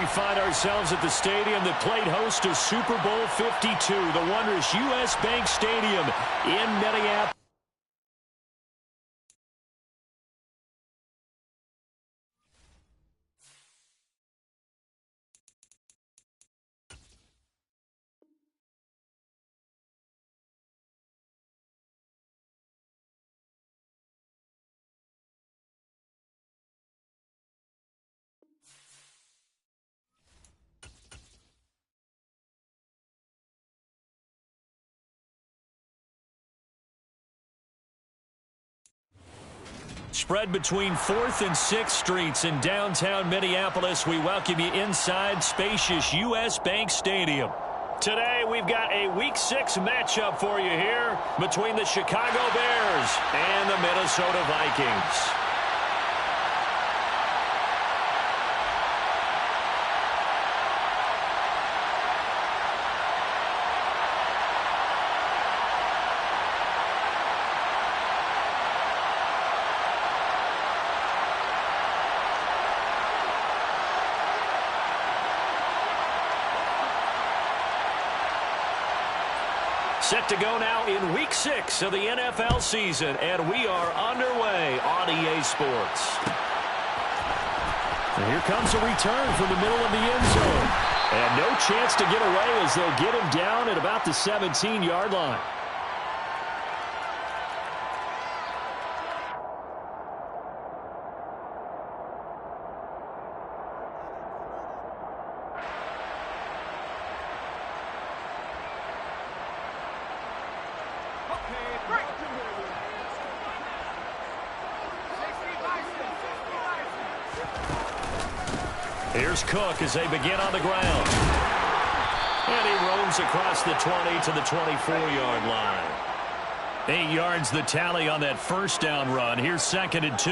find ourselves at the stadium that played host to Super Bowl 52, the wondrous U.S. Bank Stadium in Minneapolis. Spread between 4th and 6th Streets in downtown Minneapolis. We welcome you inside spacious U.S. Bank Stadium. Today, we've got a Week 6 matchup for you here between the Chicago Bears and the Minnesota Vikings. Set to go now in Week 6 of the NFL season, and we are underway on EA Sports. And here comes a return from the middle of the end zone. And no chance to get away as they'll get him down at about the 17-yard line. Here's Cook as they begin on the ground. And he roams across the 20 to the 24-yard line. 8 yards the tally on that first down run. Here's 2nd and 2.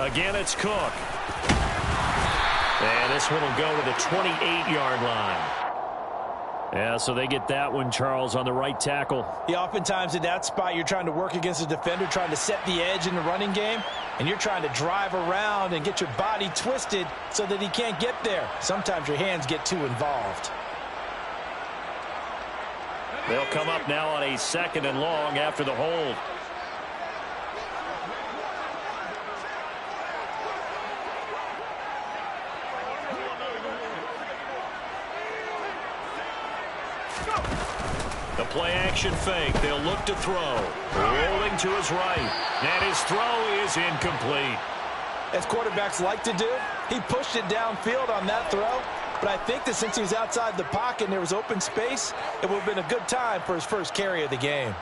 Again, it's Cook. And this one will go to the 28-yard line. Yeah, so they get that one, Charles, on the right tackle. Yeah, oftentimes in that spot, you're trying to work against a defender, trying to set the edge in the running game, and you're trying to drive around and get your body twisted so that he can't get there. Sometimes your hands get too involved. They'll come up now on a 2nd and long after the hold. The play-action fake. They'll look to throw. Rolling to his right. And his throw is incomplete. As quarterbacks like to do, he pushed it downfield on that throw. But I think that since he was outside the pocket and there was open space, it would have been a good time for his first carry of the game.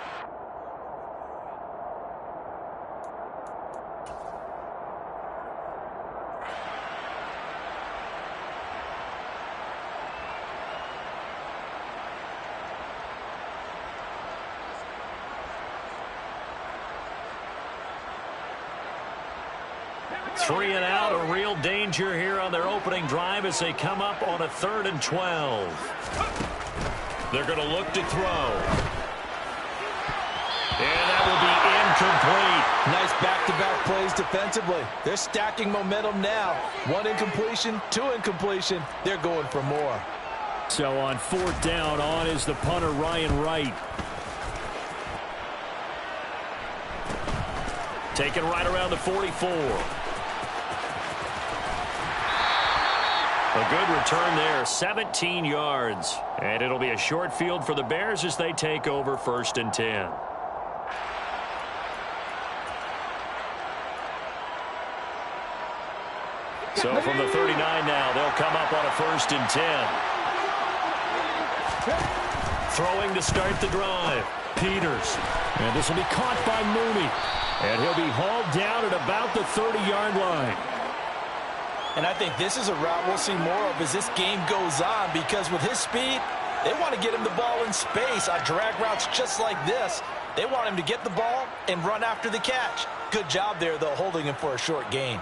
Three and out, a real danger here on their opening drive as they come up on a 3rd and 12. They're going to look to throw. And that will be incomplete. Nice back-to-back plays defensively. They're stacking momentum now. 1 incompletion, 2 incompletion. They're going for more. So on 4th down, on is the punter, Ryan Wright. Taken right around the 44. A good return there, 17 yards. And it'll be a short field for the Bears as they take over 1st and 10. So from the 39 now, they'll come up on a 1st and 10. Throwing to start the drive. Peters. And this will be caught by Mooney. And he'll be hauled down at about the 30-yard line. And I think this is a route we'll see more of as this game goes on, because with his speed, they want to get him the ball in space on drag routes just like this. They want him to get the ball and run after the catch. Good job there, though, holding him for a short gain.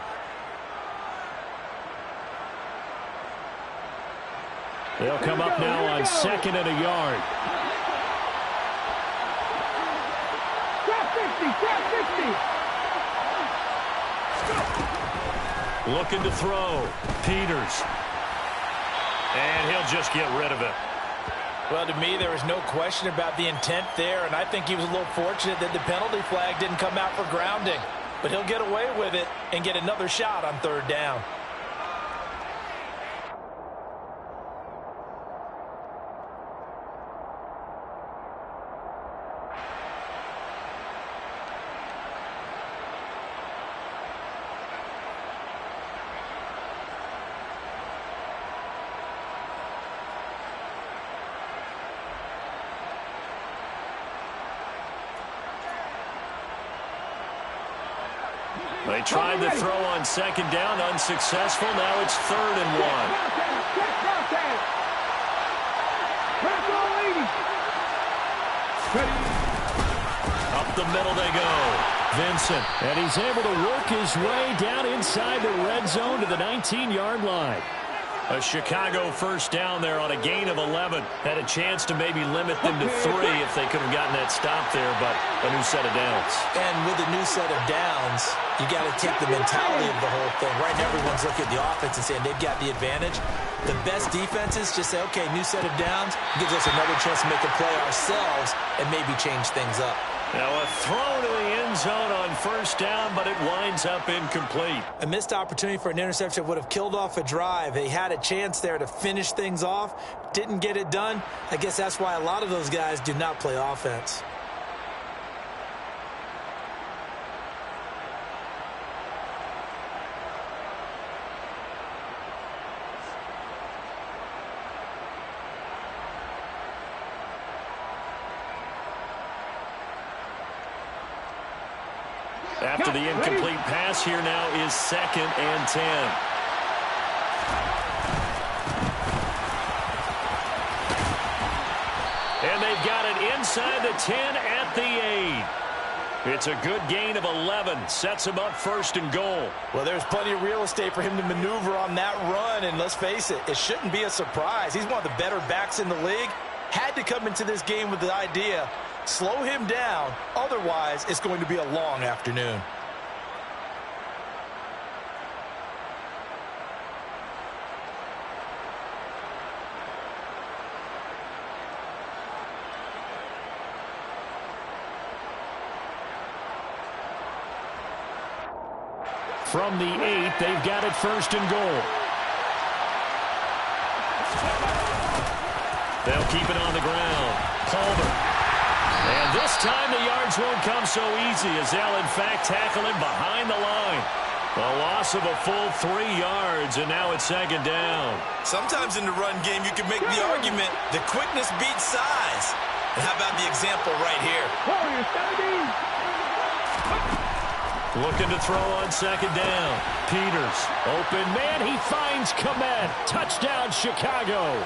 They'll come up now on 2nd and a yard. Looking to throw. Peters. And he'll just get rid of it. Well, to me, there was no question about the intent there, and I think he was a little fortunate that the penalty flag didn't come out for grounding. But he'll get away with it and get another shot on third down. They tried the throw on second down, unsuccessful. Now it's 3rd and 1. Up the middle they go. Vincent. And he's able to work his way down inside the red zone to the 19-yard line. A Chicago first down there on a gain of 11. Had a chance to maybe limit them to 3 if they could have gotten that stop there, but a new set of downs. And with a new set of downs, you got to take the mentality of the whole thing. Right now, everyone's looking at the offense and saying they've got the advantage. The best defenses just say, okay, new set of downs, gives us another chance to make a play ourselves and maybe change things up. Now a throw to the end zone on first down, but it winds up incomplete. A missed opportunity for an interception would have killed off a drive. They had a chance there to finish things off. Didn't get it done. I guess that's why a lot of those guys do not play offense. After the incomplete pass, here now is 2nd and 10. And they've got it inside the 10 at the 8. It's a good gain of 11. Sets him up 1st and goal. Well, there's plenty of real estate for him to maneuver on that run. And let's face it, it shouldn't be a surprise. He's one of the better backs in the league. Had to come into this game with the idea, slow him down. Otherwise, it's going to be a long afternoon. From the 8, they've got it 1st and goal. They'll keep it on the ground. Palmer. And this time the yards won't come so easy as they'll in fact tackle him behind the line. A loss of a full 3 yards, and now it's 2nd down. Sometimes in the run game you can make the argument the quickness beats size. And how about the example right here? Looking to throw on 2nd down. Peters. Open man. He finds Komet. Touchdown, Chicago.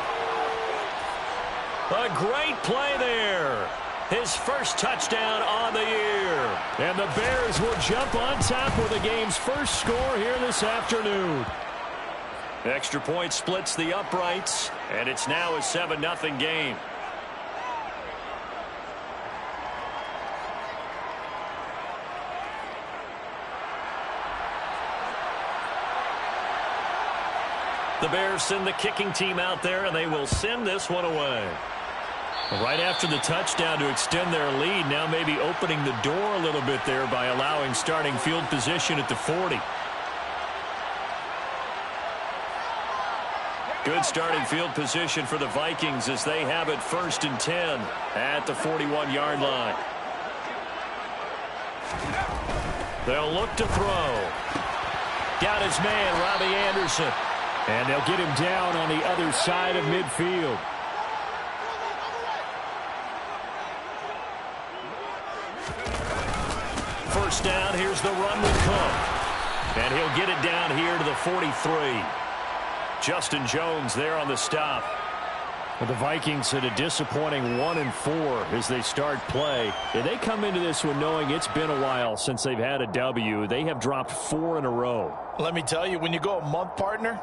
A great play there. His first touchdown on the year. And the Bears will jump on top with the game's first score here this afternoon. Extra point splits the uprights, and it's now a 7-0 game. The Bears send the kicking team out there, and they will send this one away. Right after the touchdown to extend their lead, now maybe opening the door a little bit there by allowing starting field position at the 40. Good starting field position for the Vikings as they have it 1st and 10 at the 41-yard line. They'll look to throw. Got his man, Robbie Anderson. And they'll get him down on the other side of midfield. First down, here's the run with Cook. And he'll get it down here to the 43. Justin Jones there on the stop. Well, the Vikings had a disappointing 1-4 as they start play. And they come into this one knowing it's been a while since they've had a W. They have dropped 4 in a row. Let me tell you, when you go a month, partner,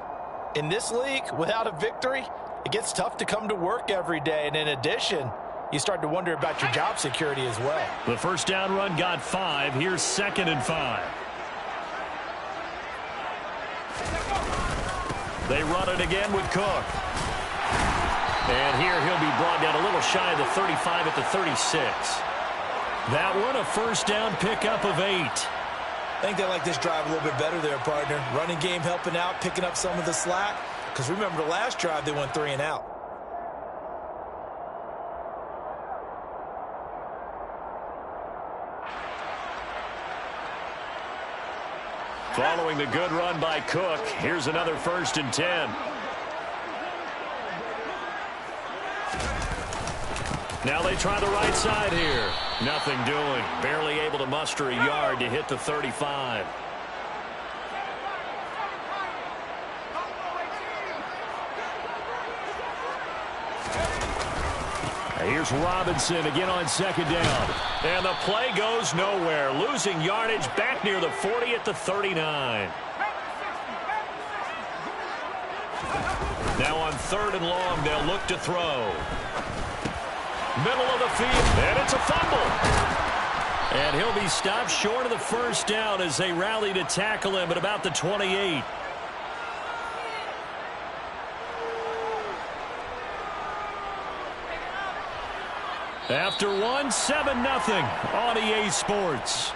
in this league, without a victory, it gets tough to come to work every day. And in addition, you start to wonder about your job security as well. The first down run got 5. Here's 2nd and 5. They run it again with Cook. And here he'll be brought down a little shy of the 35 at the 36. That one a first down pickup of 8. I think they like this drive a little bit better there, partner. Running game helping out, picking up some of the slack. Because remember, the last drive they went 3 and out. Following the good run by Cook, here's another 1st and 10. Now they try the right side here. Nothing doing. Barely able to muster a yard to hit the 35. Here's Robinson again on 2nd down. And the play goes nowhere. Losing yardage back near the 40 at the 39. Now on 3rd and long, they'll look to throw. Middle of the field, and it's a fumble. And he'll be stopped short of the first down as they rally to tackle him at about the 28. After one, 7-0 on EA Sports.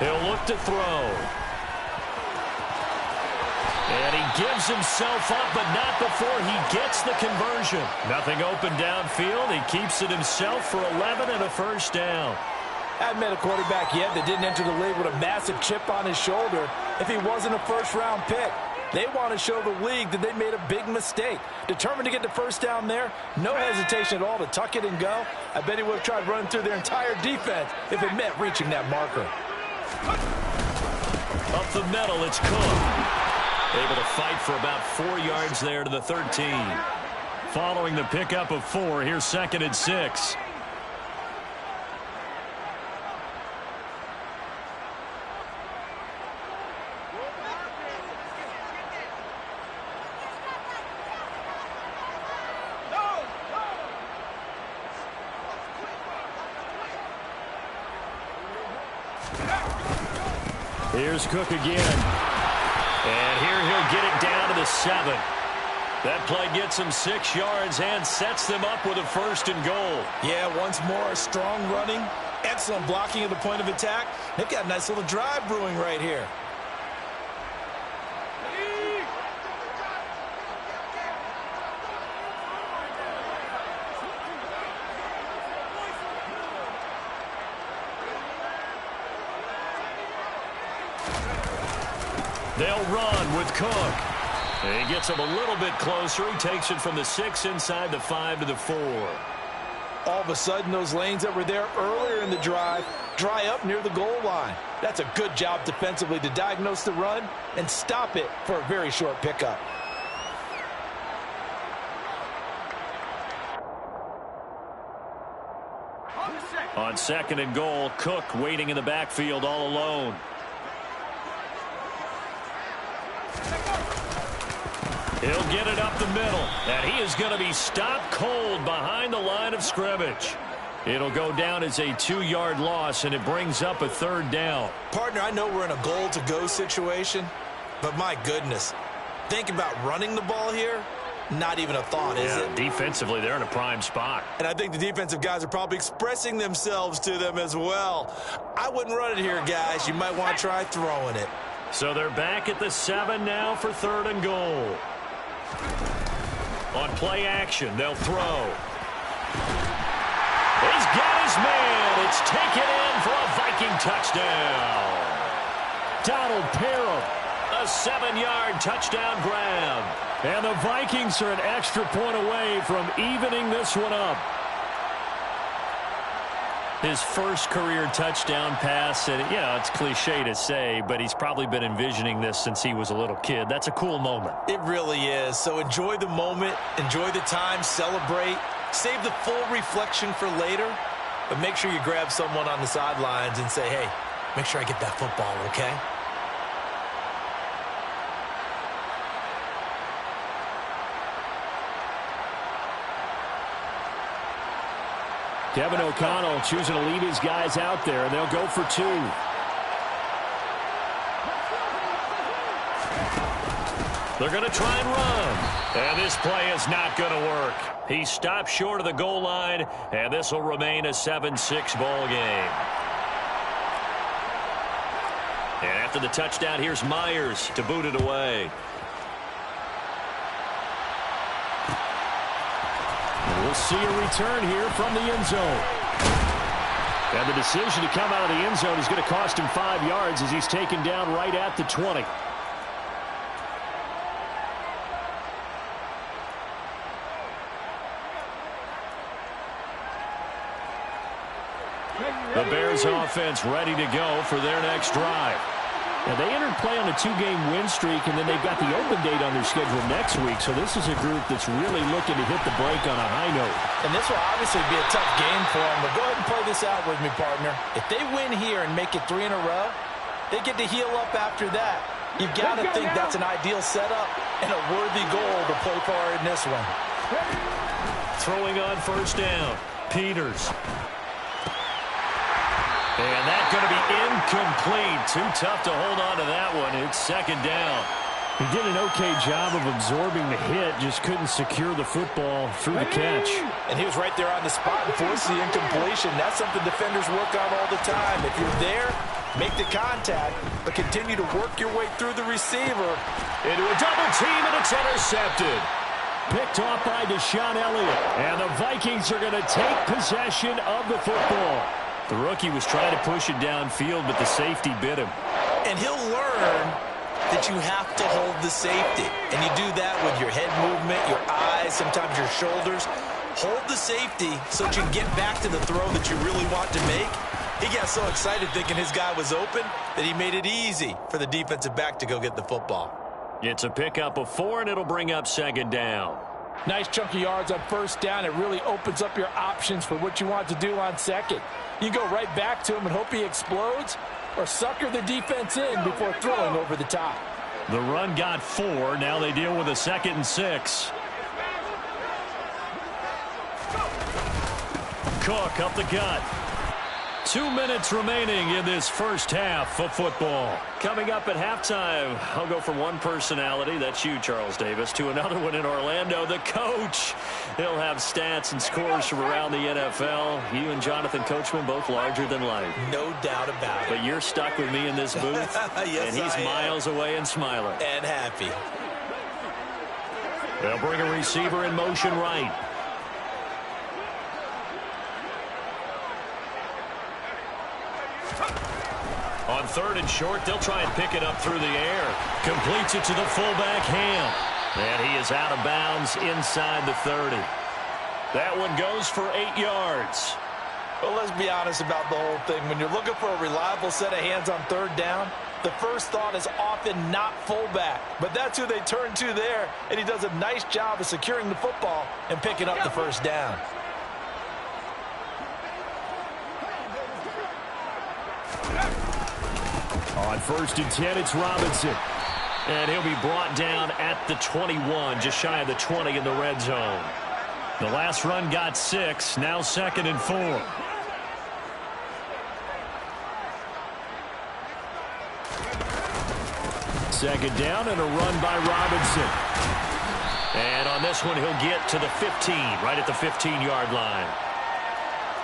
He'll look to throw. And he gives himself up, but not before he gets the conversion. Nothing open downfield. He keeps it himself for 11 and a first down. I haven't met a quarterback yet that didn't enter the league with a massive chip on his shoulder if he wasn't a first-round pick. They want to show the league that they made a big mistake. Determined to get the first down there, no hesitation at all to tuck it and go. I bet he would have tried running through their entire defense if it meant reaching that marker. Up the middle, it's Cook. Able to fight for about 4 yards there to the 13. Following the pickup of 4, here's 2nd and 6. Here's Cook again. And here he'll get it down to the 7. That play gets him 6 yards and sets them up with a 1st and goal. Yeah, once more, strong running, excellent blocking at the point of attack. They've got a nice little drive brewing right here. They'll run with Cook. And he gets him a little bit closer. He takes it from the 6 inside the 5 to the 4. All of a sudden, those lanes that were there earlier in the drive dry up near the goal line. That's a good job defensively to diagnose the run and stop it for a very short pickup. On 2nd and goal, Cook waiting in the backfield all alone. He'll get it up the middle, and he is going to be stopped cold behind the line of scrimmage. It'll go down as a 2-yard loss, and it brings up a 3rd down. Partner, I know we're in a goal-to-go situation, but my goodness, think about running the ball here. Not even a thought, is it? Defensively, they're in a prime spot. And I think the defensive guys are probably expressing themselves to them as well. I wouldn't run it here, guys. You might want to try throwing it. So they're back at the 7 now for 3rd and goal. On play action, they'll throw. He's got his man. It's taken in for a Viking touchdown. Donald Parham, a 7-yard touchdown grab. And the Vikings are an extra point away from evening this one up. His first career touchdown pass, and it's cliche to say, but he's probably been envisioning this since he was a little kid. That's a cool moment. It really is. So enjoy the moment, enjoy the time, celebrate, save the full reflection for later, but make sure you grab someone on the sidelines and say, hey, make sure I get that football, okay? Kevin O'Connell choosing to leave his guys out there, and they'll go for 2. They're going to try and run. And this play is not going to work. He stopped short of the goal line, and this will remain a 7-6 ball game. And after the touchdown, here's Myers to boot it away. We'll see a return here from the end zone. And the decision to come out of the end zone is going to cost him 5 yards as he's taken down right at the 20. The Bears offense ready to go for their next drive. Now, they entered play on a 2-game win streak, and then they've got the open date on their schedule next week. So this is a group that's really looking to hit the break on a high note. And this will obviously be a tough game for them, but go ahead and play this out with me, partner. If they win here and make it 3 in a row, they get to heal up after that. You've got to think that's an ideal setup and a worthy goal to play for in this one. Throwing on first down, Peters. And that's going to be incomplete. Too tough to hold on to that one. It's second down. He did an okay job of absorbing the hit, just couldn't secure the football through the catch. And he was right there on the spot and forced the incompletion. That's something defenders work on all the time. If you're there, make the contact, but continue to work your way through the receiver. Into a double team, and it's intercepted. Picked off by Deshaun Elliott. And the Vikings are going to take possession of the football. The rookie was trying to push it downfield, but the safety bit him. And he'll learn that you have to hold the safety. And you do that with your head movement, your eyes, sometimes your shoulders. Hold the safety so that you can get back to the throw that you really want to make. He got so excited thinking his guy was open that he made it easy for the defensive back to go get the football. It's a pickup of 4, and it'll bring up second down. Nice chunk of yards on first down. It really opens up your options for what you want to do on second. You go right back to him and hope he explodes, or sucker the defense in before throwing over the top. The run got 4. Now they deal with a 2nd and 6. Cook up the gut. 2 minutes remaining in this first half of football. Coming up at halftime, I'll go from one personality, that's you, Charles Davis, to another one in Orlando, the coach. He'll have stats and scores from around the NFL. You and Jonathan Coachman, both larger than life. No doubt about it. But you're stuck with me in this booth, yes, and he's miles away and smiling. And happy. They'll bring a receiver in motion right. On 3rd and short, they'll try and pick it up through the air. Completes it to the fullback, Ham. And he is out of bounds inside the 30. That one goes for 8 yards. Well, let's be honest about the whole thing. When you're looking for a reliable set of hands on 3rd down, the first thought is often not fullback. But that's who they turn to there, and he does a nice job of securing the football and picking up the first down. On 1st and 10, it's Robinson. And he'll be brought down at the 21, just shy of the 20 in the red zone. The last run got 6, now 2nd and 4. Second down and a run by Robinson. And on this one, he'll get to the 15, right at the 15-yard line.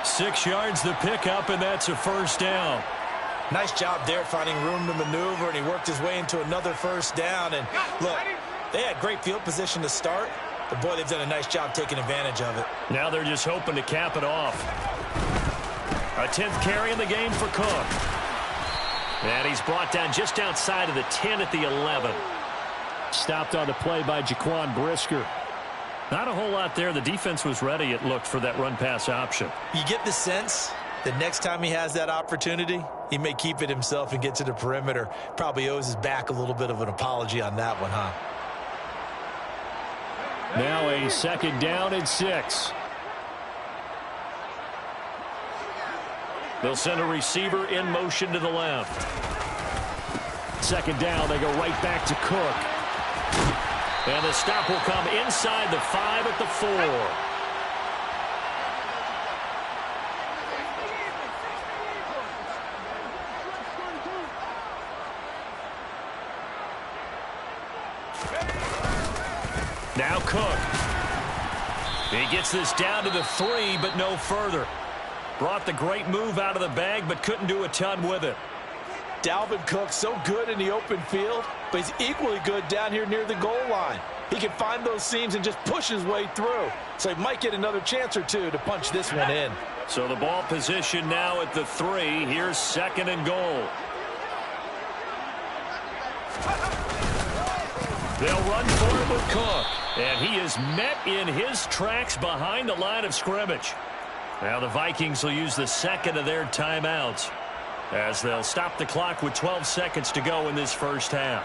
6 yards the pickup, and that's a first down. Nice job there finding room to maneuver, and he worked his way into another first down. And look, they had great field position to start, but boy, they've done a nice job taking advantage of it. Now they're just hoping to cap it off. A 10th carry in the game for Cook. And he's brought down just outside of the 10 at the 11. Stopped on the play by Jaquan Brisker. Not a whole lot there. The defense was ready, it looked, for that run-pass option. You get the sense that next time he has that opportunity, he may keep it himself and get to the perimeter. Probably owes his back a little bit of an apology on that one, huh? Now a 2nd down and 6. They'll send a receiver in motion to the left. 2nd down, they go right back to Cook. And the stop will come inside the 5 at the 4. Now Cook. He gets this down to the 3, but no further. Brought the great move out of the bag, but couldn't do a ton with it. Dalvin Cook, so good in the open field, but he's equally good down here near the goal line. He can find those seams and just push his way through. So he might get another chance or two to punch this one in. So the ball position now at the 3. Here's 2nd and goal. They'll run for it with Cook. And he is met in his tracks behind the line of scrimmage. Now the Vikings will use the 2nd of their timeouts, as they'll stop the clock with 12 seconds to go in this first half.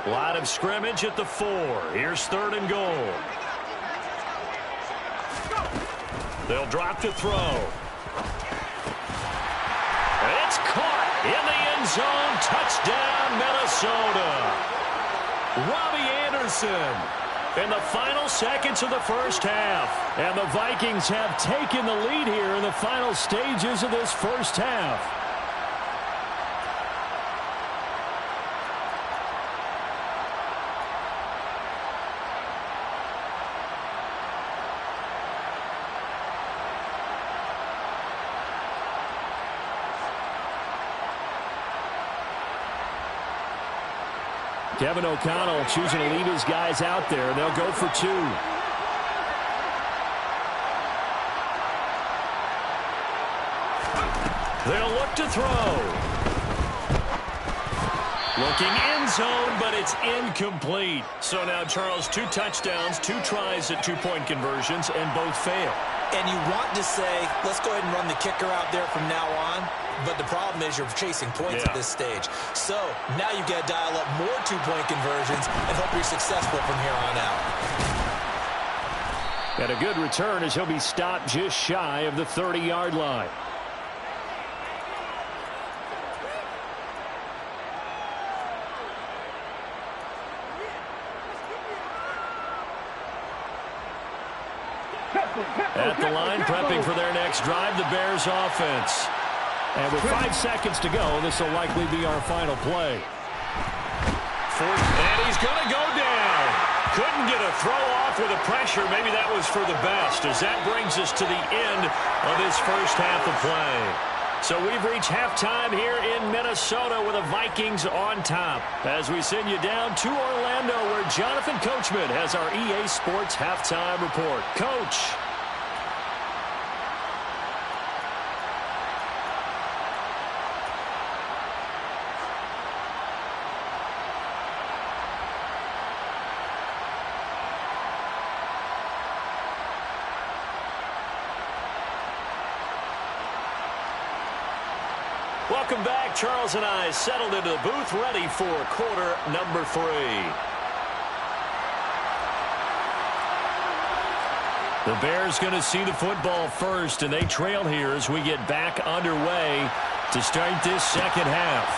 Line of scrimmage at the 4. Here's 3rd and goal. They'll drop to throw. It's caught in the end zone. Touchdown, Minnesota. Robbie Anderson in the final seconds of the first half. And the Vikings have taken the lead here in the final stages of this first half. Kevin O'Connell choosing to leave his guys out there. They'll go for 2. They'll look to throw. Looking end zone, but it's incomplete. So now, Charles, 2 touchdowns, 2 tries at 2-point conversions, and both fail. And you want to say, let's go ahead and run the kicker out there from now on. But the problem is you're chasing points at this stage. So now you've got to dial up more 2-point conversions and hope you're successful from here on out. And a good return as he'll be stopped just shy of the 30-yard line. At the line, prepping for their next drive, the Bears offense. And with 5 seconds to go, this will likely be our final play. And he's going to go down. Couldn't get a throw off with the pressure. Maybe that was for the best, as that brings us to the end of this first half of play. So we've reached halftime here in Minnesota with the Vikings on top, as we send you down to Orlando, where Jonathan Coachman has our EA Sports halftime report. Coach. Welcome back. Charles and I settled into the booth, ready for quarter number 3. The Bears going to see the football first, and they trail here as we get back underway to start this second half.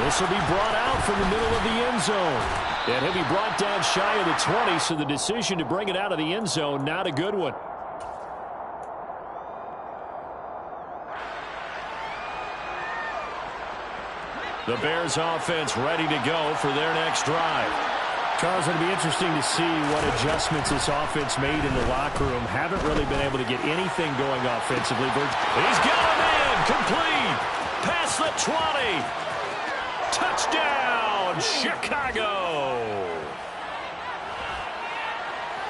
This will be brought out from the middle of the end zone. And he'll be brought down shy of the 20, so the decision to bring it out of the end zone, not a good one. The Bears offense ready to go for their next drive. Charles, it'll be interesting to see what adjustments this offense made in the locker room. Haven't really been able to get anything going offensively. He's got him in. Complete. Past the 20. Touchdown, Chicago.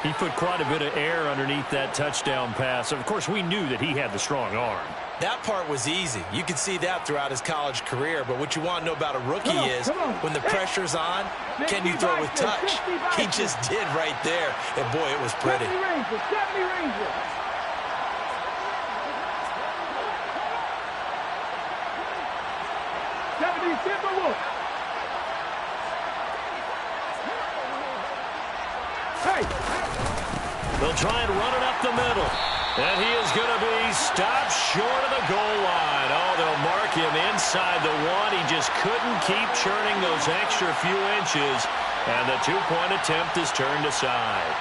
He put quite a bit of air underneath that touchdown pass. Of course, we knew that he had the strong arm. That part was easy. You could see that throughout his college career. But what you want to know about a rookie is when the pressure's on, can you throw with touch? He just did right there. And, boy, it was pretty. 70 Timberwolves. Hey. They'll try and run it up the middle. And he is going to be stopped short of the goal line. Oh, they'll mark him inside the one. He just couldn't keep churning those extra few inches. And the two-point attempt is turned aside.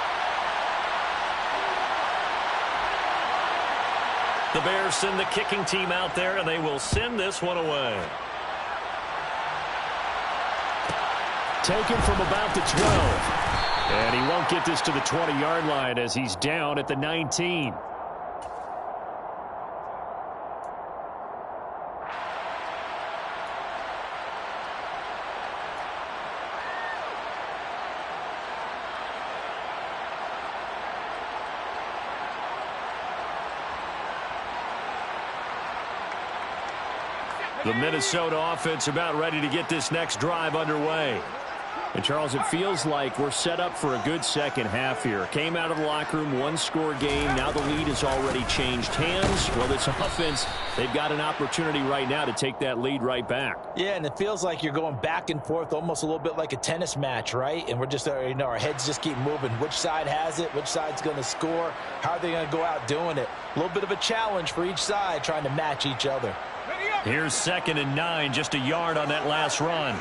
The Bears send the kicking team out there, and they will send this one away. Taken from about the 12. And he won't get this to the 20-yard line as he's down at the 19. The Minnesota offense about ready to get this next drive underway. And, Charles, it feels like we're set up for a good second half here. Came out of the locker room, one-score game. Now the lead has already changed hands. Well, this offense, they've got an opportunity right now to take that lead right back. Yeah, and it feels like you're going back and forth almost a little bit like a tennis match, right? And we're just, our heads just keep moving. Which side has it? Which side's going to score? How are they going to go out doing it? A little bit of a challenge for each side trying to match each other. Here's 2nd and 9, just a yard on that last run.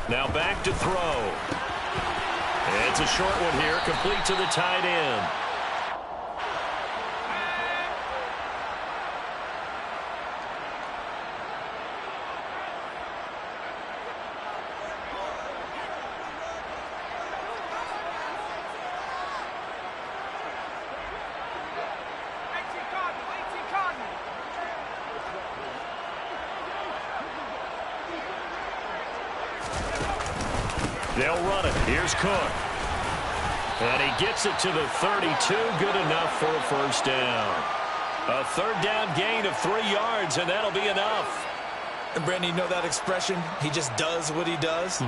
Now back to throw. It's a short one here, complete to the tight end. They'll run it. Here's Cook. And he gets it to the 32. Good enough for a first down. A third down gain of 3 yards, and that'll be enough. And, Brandon, you know that expression? He just does what he does?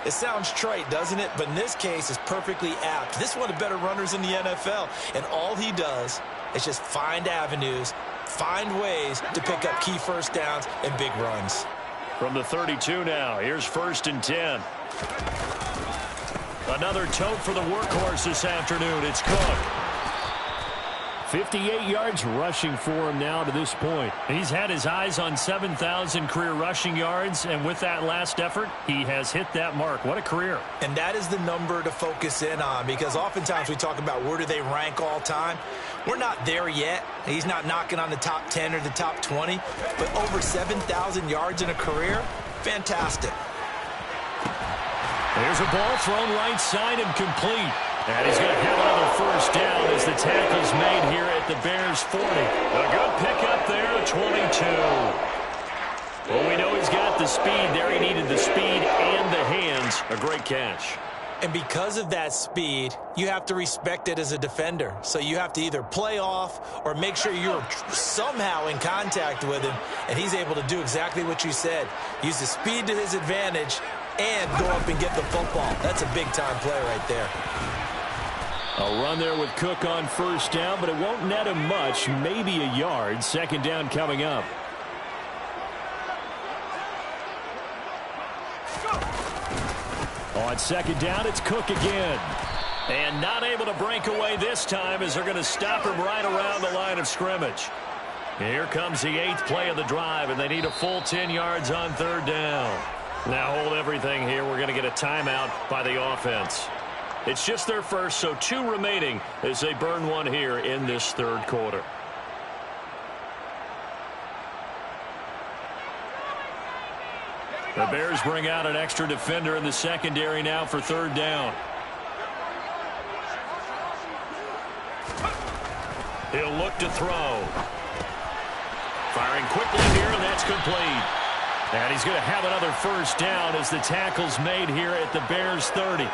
It sounds trite, doesn't it? But in this case, it's perfectly apt. This is one of the better runners in the NFL. And all he does is just find avenues, find ways to pick up key first downs and big runs. From the 32 now, here's 1st and 10. Another tote for the workhorse this afternoon. It's Cook. 58 yards rushing for him now to this point. He's had his eyes on 7,000 career rushing yards, and with that last effort, he has hit that mark. What a career. And that is the number to focus in on, because oftentimes we talk about where do they rank all time. We're not there yet. He's not knocking on the top 10 or the top 20, but over 7,000 yards in a career, fantastic. There's a ball thrown right side and complete. And he's going to have another first down as the tackle's made here at the Bears 40. A good pickup there at 22. Well, we know he's got the speed there. He needed the speed and the hands. A great catch. And because of that speed, you have to respect it as a defender. So you have to either play off or make sure you're somehow in contact with him. And he's able to do exactly what you said. Use the speed to his advantage and go up and get the football. That's a big-time play right there. A run there with Cook on first down, but it won't net him much, maybe a yard. 2nd down coming up. On 2nd down, it's Cook again. And not able to break away this time as they're going to stop him right around the line of scrimmage. Here comes the 8th play of the drive, and they need a full 10 yards on 3rd down. Now hold everything here. We're going to get a timeout by the offense. It's just their first, so 2 remaining as they burn one here in this 3rd quarter. The Bears bring out an extra defender in the secondary now for third down. He'll look to throw. Firing quickly here, and that's complete. And he's going to have another first down as the tackle's made here at the Bears 30.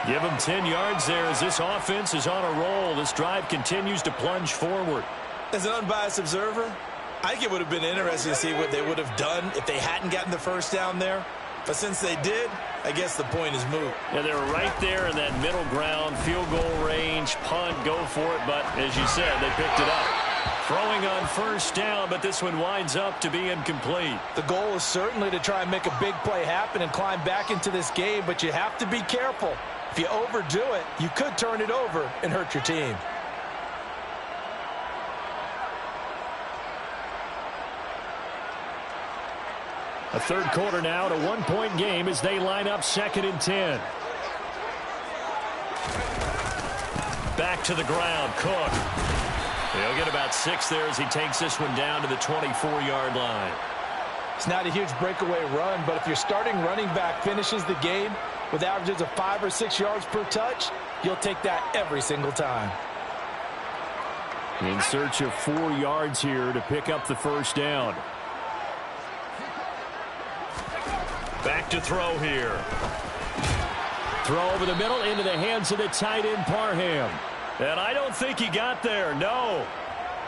Give him 10 yards there as this offense is on a roll. This drive continues to plunge forward. As an unbiased observer, I think it would have been interesting to see what they would have done if they hadn't gotten the first down there. But since they did, I guess the point is moot. Yeah, they were right there in that middle ground, field goal range, punt, go for it. But as you said, they picked it up. Throwing on first down, but this one winds up to be incomplete. The goal is certainly to try and make a big play happen and climb back into this game, but you have to be careful. If you overdo it, you could turn it over and hurt your team. A third quarter now, a one-point game as they line up 2nd and 10. Back to the ground, Cook. He'll get about 6 there as he takes this one down to the 24-yard line. It's not a huge breakaway run, but if your starting running back finishes the game with averages of 5 or 6 yards per touch, you'll take that every single time. In search of 4 yards here to pick up the first down. Back to throw here. Throw over the middle into the hands of the tight end, Parham. And I don't think he got there, no.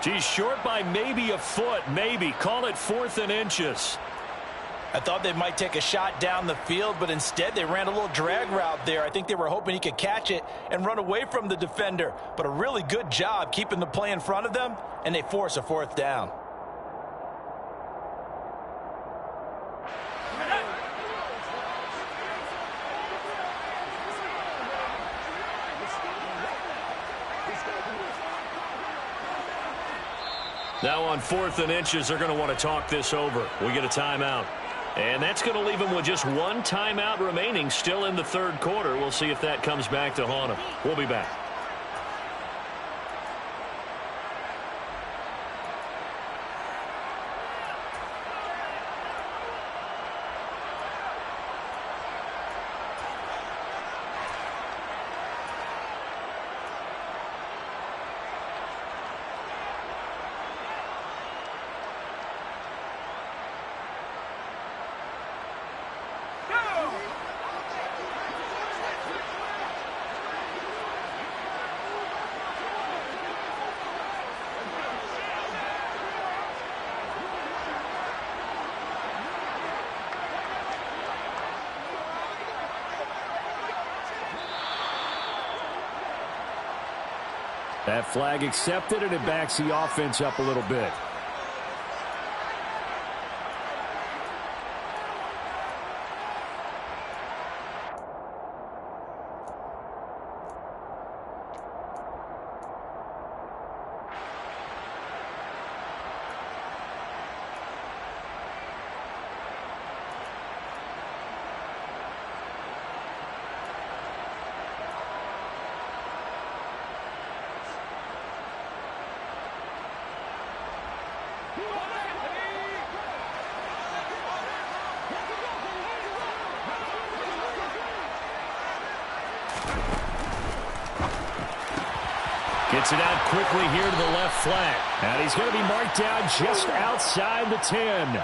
Geez, short by maybe a foot, maybe. Call it 4th and inches. I thought they might take a shot down the field, but instead they ran a little drag route there. I think they were hoping he could catch it and run away from the defender. But a really good job keeping the play in front of them, and they force a 4th down. Now on 4th and inches, they're going to want to talk this over. We get a timeout. And that's going to leave them with just one timeout remaining still in the third quarter. We'll see if that comes back to haunt them. We'll be back. That flag accepted, and it backs the offense up a little bit. Gets it out quickly here to the left flank. And he's going to be marked down just outside the 10.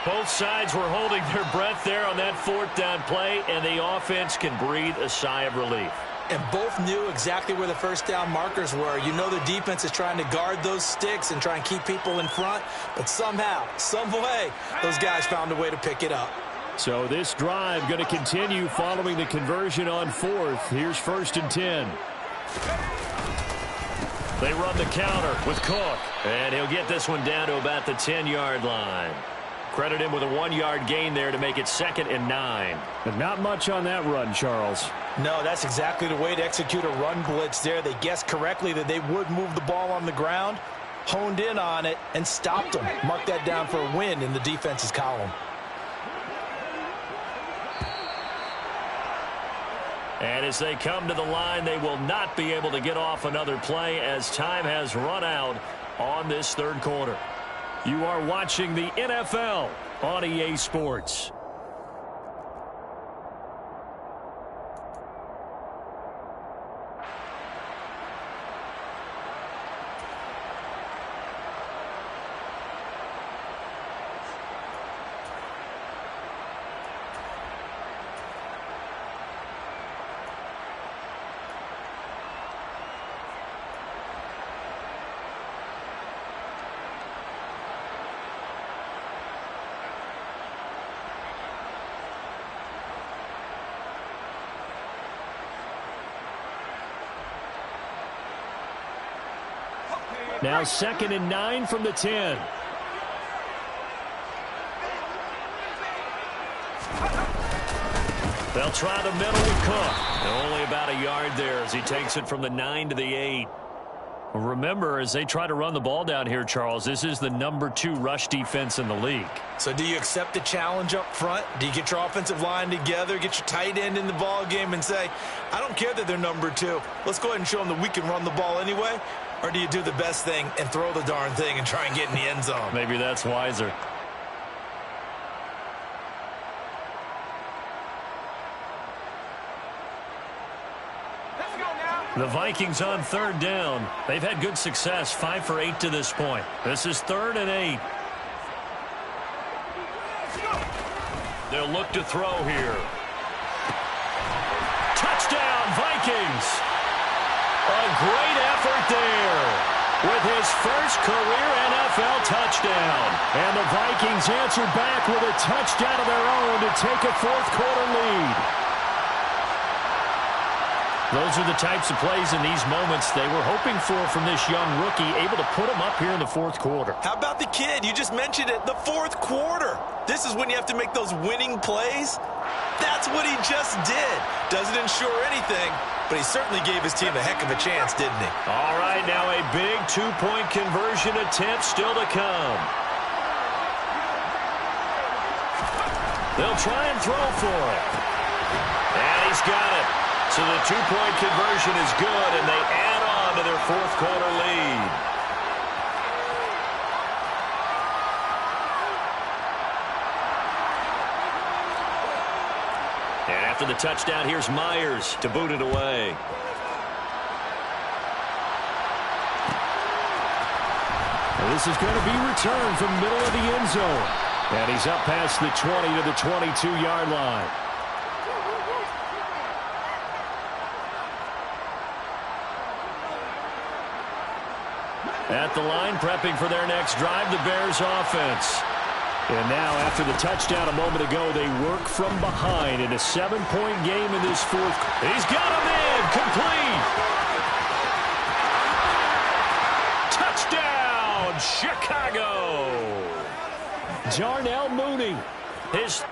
Both sides were holding their breath there on that 4th down play, and the offense can breathe a sigh of relief. And both knew exactly where the first down markers were. You know the defense is trying to guard those sticks and try and keep people in front, but somehow, some way, those guys found a way to pick it up. So this drive going to continue following the conversion on 4th. Here's 1st and 10. They run the counter with Cook, and he'll get this one down to about the 10-yard line. Credit him with a 1-yard gain there to make it 2nd and 9. But not much on that run, Charles. No, that's exactly the way to execute a run blitz there. They guessed correctly that they would move the ball on the ground, honed in on it, and stopped them. Mark that down for a win in the defense's column. And as they come to the line, they will not be able to get off another play as time has run out on this third quarter. You are watching the NFL on EA Sports. Now 2nd and 9 from the 10. They'll try the middle with Cook. Only about a yard there as he takes it from the 9 to the 8. Remember, as they try to run the ball down here, Charles, this is the number 2 rush defense in the league. So do you accept the challenge up front? Do you get your offensive line together, get your tight end in the ball game and say, I don't care that they're number 2. Let's go ahead and show them that we can run the ball anyway? Or do you do the best thing and throw the darn thing and try and get in the end zone? Maybe that's wiser. The Vikings on 3rd down. They've had good success, 5 for 8 to this point. This is 3rd and 8. They'll look to throw here. Touchdown, Vikings! A great effort there with his first career NFL touchdown. And the Vikings answered back with a touchdown of their own to take a 4th quarter lead. Those are the types of plays in these moments they were hoping for from this young rookie, able to put him up here in the 4th quarter. How about the kid? You just mentioned it, the 4th quarter. This is when you have to make those winning plays. That's what he just did. Doesn't ensure anything, but he certainly gave his team a heck of a chance, didn't he? All right, now a big 2-point conversion attempt still to come. They'll try and throw for it. And he's got it. So the 2-point conversion is good, and they add on to their 4th quarter lead. And after the touchdown, here's Myers to boot it away. And this is going to be returned from middle of the end zone. And he's up past the 20 to the 22-yard line. At the line, prepping for their next drive, the Bears offense. And now, after the touchdown a moment ago, they work from behind in a 7-point game in this 4th. He's got him in, complete. Touchdown, Chicago. Darnell Mooney. His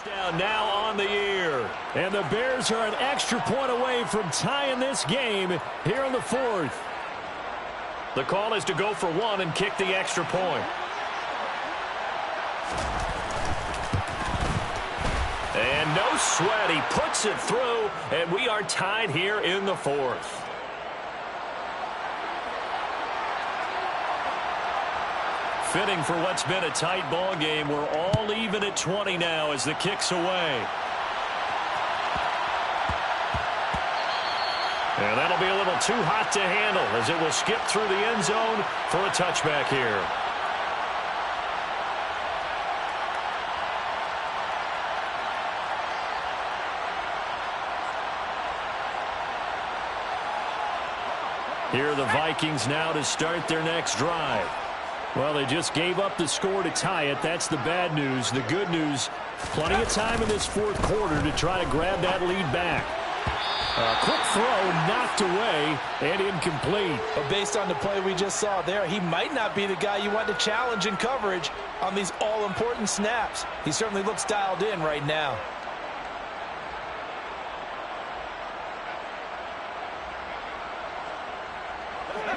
down now on the year. And the Bears are an extra point away from tying this game here in the 4th. The call is to go for 1 and kick the extra point. And no sweat. He puts it through, and we are tied here in the 4th. Fitting for what's been a tight ball game. We're all even at 20 now as the kick's away. And that'll be a little too hot to handle as it will skip through the end zone for a touchback here. Here are the Vikings now to start their next drive. Well, they just gave up the score to tie it. That's the bad news. The good news, plenty of time in this 4th quarter to try to grab that lead back. A quick throw knocked away and incomplete. But based on the play we just saw there, he might not be the guy you want to challenge in coverage on these all-important snaps. He certainly looks dialed in right now.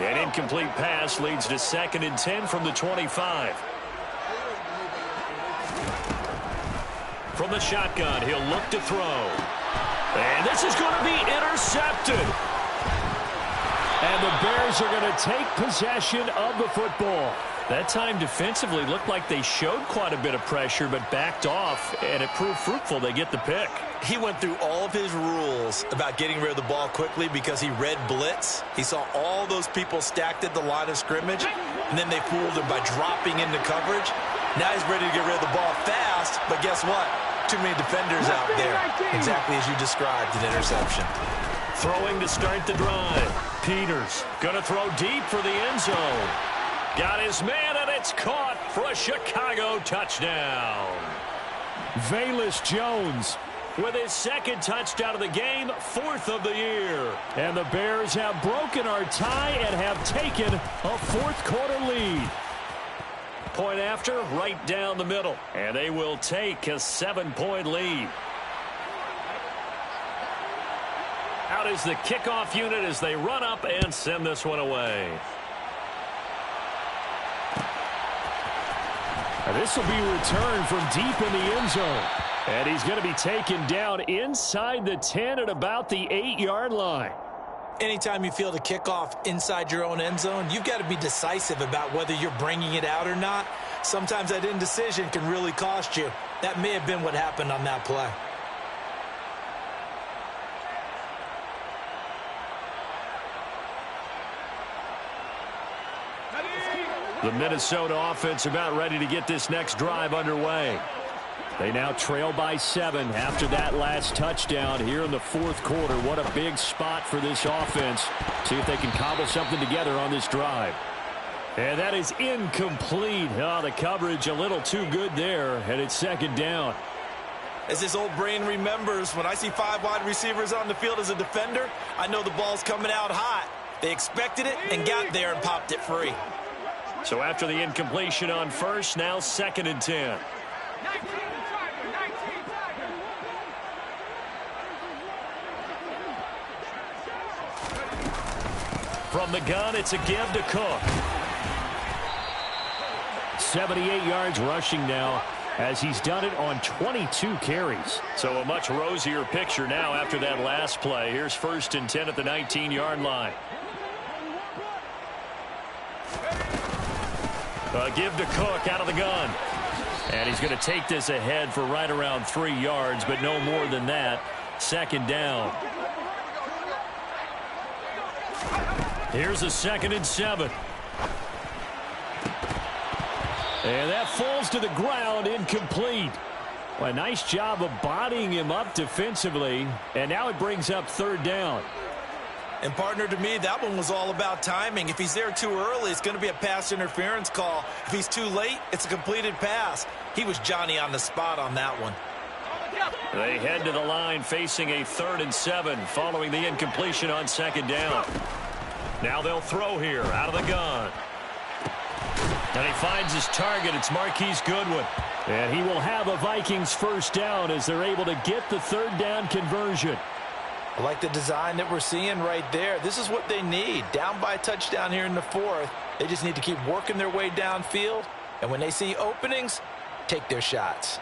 An incomplete pass leads to 2nd and 10 from the 25. From the shotgun, he'll look to throw. And this is going to be intercepted. And the Bears are going to take possession of the football. That time defensively looked like they showed quite a bit of pressure but backed off, and it proved fruitful. They get the pick. He went through all of his rules about getting rid of the ball quickly because he read blitz. He saw all those people stacked at the line of scrimmage, and then they fooled him by dropping into coverage. Now he's ready to get rid of the ball fast, but guess what? Too many defenders out there. Exactly as you described, an interception. Throwing to start the drive. Peters going to throw deep for the end zone. Got his man, and it's caught for a Chicago touchdown. Velus Jones with his second touchdown of the game, fourth of the year. And the Bears have broken our tie and have taken a fourth-quarter lead. Point after, right down the middle. And they will take a 7-point lead. Out is the kickoff unit as they run up and send this one away. This will be returned from deep in the end zone. And he's going to be taken down inside the 10 at about the 8-yard line. Anytime you feel the kickoff inside your own end zone, you've got to be decisive about whether you're bringing it out or not. Sometimes that indecision can really cost you. That may have been what happened on that play. The Minnesota offense about ready to get this next drive underway. They now trail by 7 after that last touchdown here in the fourth quarter. What a big spot for this offense. See if they can cobble something together on this drive. And that is incomplete. Oh, the coverage a little too good there, and it's second down. As this old brain remembers, when I see 5 wide receivers on the field as a defender, I know the ball's coming out hot. They expected it and got there and popped it free. So after the incompletion on first, now 2nd and 10. From the gun, it's a give to Cook. 78 yards rushing now as he's done it on 22 carries. So a much rosier picture now after that last play. Here's 1st and 10 at the 19-yard line. A give to Cook out of the gun. And he's going to take this ahead for right around 3 yards, but no more than that. 2nd down. Here's a 2nd and 7. And that falls to the ground, incomplete. Well, a nice job of bodying him up defensively. And now it brings up 3rd down. And partner, to me, that one was all about timing. If he's there too early, it's going to be a pass interference call. If he's too late, it's a completed pass. He was Johnny on the spot on that one. They head to the line facing a 3rd and 7 following the incompletion on 2nd down. Now they'll throw here out of the gun. And he finds his target. It's Marquise Goodwin. And he will have a Vikings 1st down as they're able to get the 3rd down conversion. I like the design that we're seeing right there. This is what they need. Down by a touchdown here in the 4th. They just need to keep working their way downfield. And when they see openings, take their shots.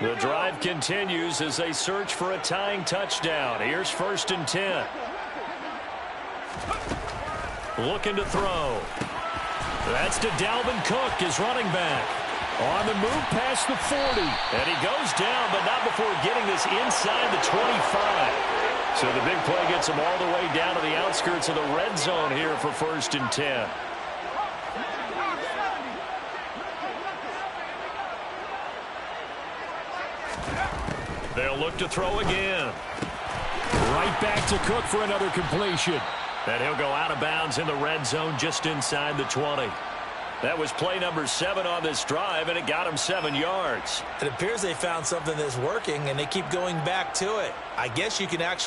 The drive continues as they search for a tying touchdown. Here's 1st and 10. Looking to throw. That's to Dalvin Cook, his running back. On the move past the 40. And he goes down, but not before getting this inside the 25. So the big play gets him all the way down to the outskirts of the red zone here for 1st and 10. They'll look to throw again. Right back to Cook for another completion. And he'll go out of bounds in the red zone just inside the 20. That was play number 7 on this drive, and it got him 7 yards. It appears they found something that's working, and they keep going back to it. I guess you can actually